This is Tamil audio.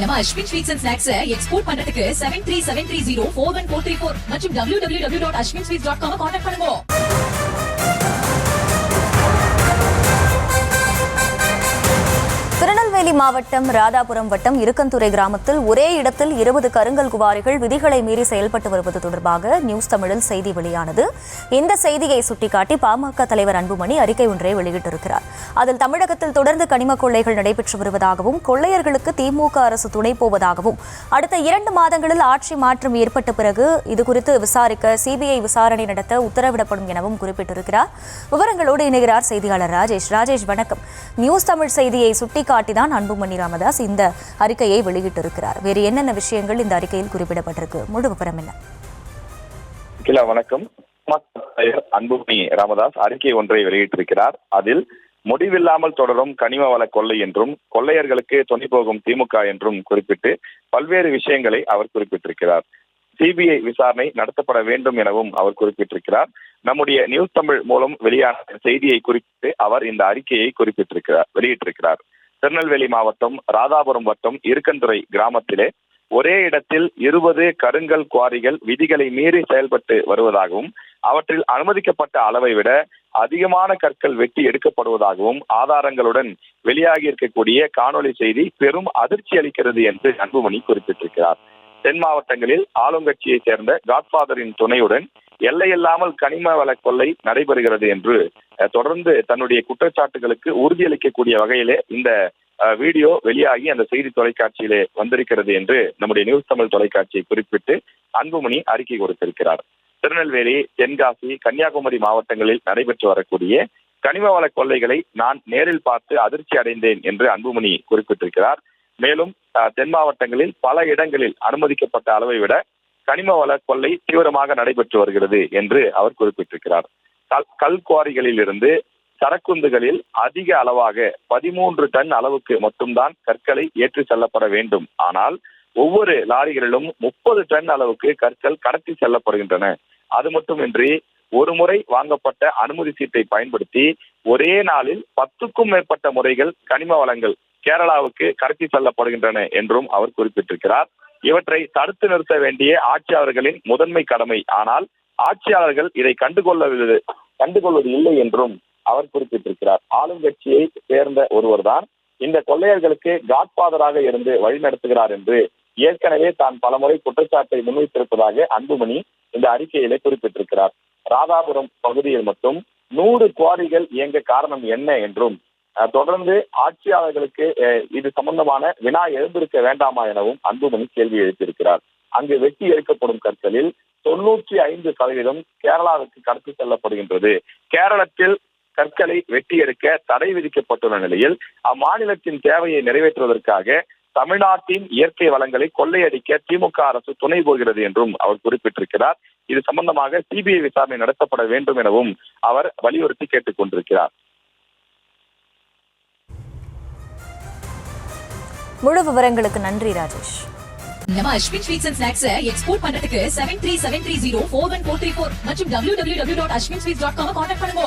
நம்ம Ashwin sweets and snacks export பண்றதுக்கு 7373041434 மற்றும் www.ashwinsweets.com கான்டாக்ட் பண்ணுங்க. திருநெல்வேலி மாவட்டம் ராதாபுரம் வட்டம் இருக்கன்துறை கிராமத்தில் ஒரே இடத்தில் 20 கருங்கல் குவாரிகள் விதிகளை மீறி செயல்பட்டு வருவது தொடர்பாக நியூஸ் தமிழில் செய்தி வெளியானது. இந்த செய்தியை சுட்டிக்காட்டி பாமக தலைவர் அன்புமணி அறிக்கை ஒன்றை வெளியிட்டிருக்கிறார். அதில் தமிழகத்தில் தொடர்ந்து கனிம கொள்ளைகள் நடைபெற்று வருவதாகவும், கொள்ளையர்களுக்கு திமுக அரசு துணை போவதாகவும், அடுத்த 2 மாதங்களில் ஆட்சி மாற்றம் ஏற்பட்ட பிறகு இதுகுறித்து விசாரிக்க சிபிஐ விசாரணை நடத்த உத்தரவிடப்படும் எனவும் குறிப்பிட்டிருக்கிறார். விவரங்களோடு இணைகிறார் செய்தியாளர் ராஜேஷ். ராஜேஷ், வணக்கம். நியூஸ் தமிழ் செய்தியை சுட்டிக்காட்டிதான் அன்புமணி ராமதாஸ் இந்த அறிக்கையை வெளியிட்டிருக்கிறார். வேறு என்னென்ன விஷயங்கள் இந்த அறிக்கையில் குறிப்பிடப்பட்டிருக்கு? முழு விவரம் என்ன? வணக்கம். அன்புமணி ராமதாஸ் அறிக்கை ஒன்றை வெளியிட்டிருக்கிறார். அதில் முடிவில்லாமல் தொடரும் கனிம வள கொள்ளை என்றும், கொள்ளையர்களுக்கு துணை போகும் திமுக என்றும் குறிப்பிட்டு பல்வேறு விஷயங்களை அவர் குறிப்பிட்டிருக்கிறார். சிபிஐ விசாரணை நடத்தப்பட வேண்டும் எனவும் அவர் குறிப்பிட்டிருக்கிறார். நம்முடைய நியூஸ் தமிழ் மூலம் வெளியான செய்தியை குறிப்பிட்டு அவர் இந்த அறிக்கையை வெளியிட்டிருக்கிறார். திருநெல்வேலி மாவட்டம் ராதாபுரம் வட்டம் இருக்கன்துறை கிராமத்திலே ஒரே இடத்தில் 20 கருங்கல் குவாரிகள் விதிகளை மீறி செயல்பட்டு வருவதாகவும், அவற்றில் அனுமதிக்கப்பட்ட அளவை விட அதிகமான கற்கள் வெட்டி எடுக்கப்படுவதாகவும் ஆதாரங்களுடன் வெளியாகி இருக்கக்கூடிய காணொலி செய்தி பெரும் அதிர்ச்சி அளிக்கிறது என்று அன்புமணி குறிப்பிட்டிருக்கிறார். தென் மாவட்டங்களில் ஆளுங்கட்சியை சேர்ந்த காட்பாதரின் துணையுடன் எல்லையில்லாமல் கனிம வள கொள்ளை நடைபெறுகிறது என்று தொடர்ந்து தன்னுடைய குற்றச்சாட்டுகளுக்கு உறுதியளிக்கக்கூடிய வகையிலே இந்த வீடியோ வெளியாகி அந்த செய்தி தொலைக்காட்சியிலே வந்திருக்கிறது என்று நம்முடைய நியூஸ் தமிழ் தொலைக்காட்சியை குறிப்பிட்டு அன்புமணி அறிக்கை கொடுத்திருக்கிறார். திருநெல்வேலி, தென்காசி, கன்னியாகுமரி மாவட்டங்களில் நடைபெற்று வரக்கூடிய கனிம வள கொள்ளைகளை நான் நேரில் பார்த்து அதிர்ச்சி அடைந்தேன் என்று அன்புமணி குறிப்பிட்டிருக்கிறார். மேலும் தென் மாவட்டங்களில் பல இடங்களில் அனுமதிக்கப்பட்ட அளவை விட கனிம வள கொள்ளை தீவிரமாக நடைபெற்று வருகிறது என்று அவர் குறிப்பிட்டிருக்கிறார். கல் குவாரிகளில் இருந்து சரக்குந்துகளில் அதிக அளவாக 13 டன் அளவுக்கு மட்டும்தான் கற்களை ஏற்றி செல்லப்பட வேண்டும். ஆனால் ஒவ்வொரு லாரிகளிலும் 30 டன் அளவுக்கு கற்கள் கடத்தி செல்லப்படுகின்றன. அது மட்டுமின்றி ஒரு முறை வாங்கப்பட்ட அனுமதி சீட்டை பயன்படுத்தி ஒரே நாளில் 10க்கும் மேற்பட்ட முறைகள் கனிம வளங்கள் கேரளாவுக்கு கடத்தி செல்லப்படுகின்றன என்றும் அவர் குறிப்பிட்டிருக்கிறார். இவற்றை தடுத்து நிறுத்த வேண்டிய ஆட்சியாளர்களின் முதன்மை கடமை. ஆனால் ஆட்சியாளர்கள் இதை கண்டுகொள்வது இல்லை என்றும் அவர் குறிப்பிட்டிருக்கிறார். ஆளுங்கட்சியை சேர்ந்த ஒருவர்தான் இந்த கொள்ளையர்களுக்கு காட்பாதராக இருந்து வழிநடத்துகிறார் என்று ஏற்கனவே தான் பலமுறை குற்றச்சாட்டை முன்வைத்திருப்பதாக அன்புமணி இந்த அறிக்கையிலே குறிப்பிட்டிருக்கிறார். ராதாபுரம் பகுதியில் மட்டும் 100 குவாரிகள் இயங்க காரணம் என்ன என்றும், தொடர்ந்து ஆட்சியாளர்களுக்கு இது சம்பந்தமான வினா எழுந்திருக்க வேண்டாமா எனவும் அன்புமணி கேள்வி எழுப்பியிருக்கிறார். அங்கு வெட்டி எடுக்கப்படும் கற்களில் 95% கேரளாவுக்கு கடத்தி செல்லப்படுகின்றது. கேரளத்தில் கற்களை வெட்டி எடுக்க தடை விதிக்கப்பட்டுள்ள நிலையில் அம்மாநிலத்தின் தேவையை நிறைவேற்றுவதற்காக தமிழ்நாட்டின் இயற்கை வளங்களை கொள்ளையடிக்க திமுக அரசு துணை போகிறது என்றும் அவர் குறிப்பிட்டிருக்கிறார். இது சம்பந்தமாக சிபிஐ விசாரணை நடத்தப்பட வேண்டும் எனவும் அவர் வலியுறுத்தி கேட்டுக் கொண்டிருக்கிறார். முழு விவரங்களுக்கு நன்றி ராஜேஷ். நம்ம Ashwin sweets and snacks export பண்றதுக்கு 7373041434 மற்றும் www.ashwinsweets.com கான்டாக்ட் பண்ணுங்க.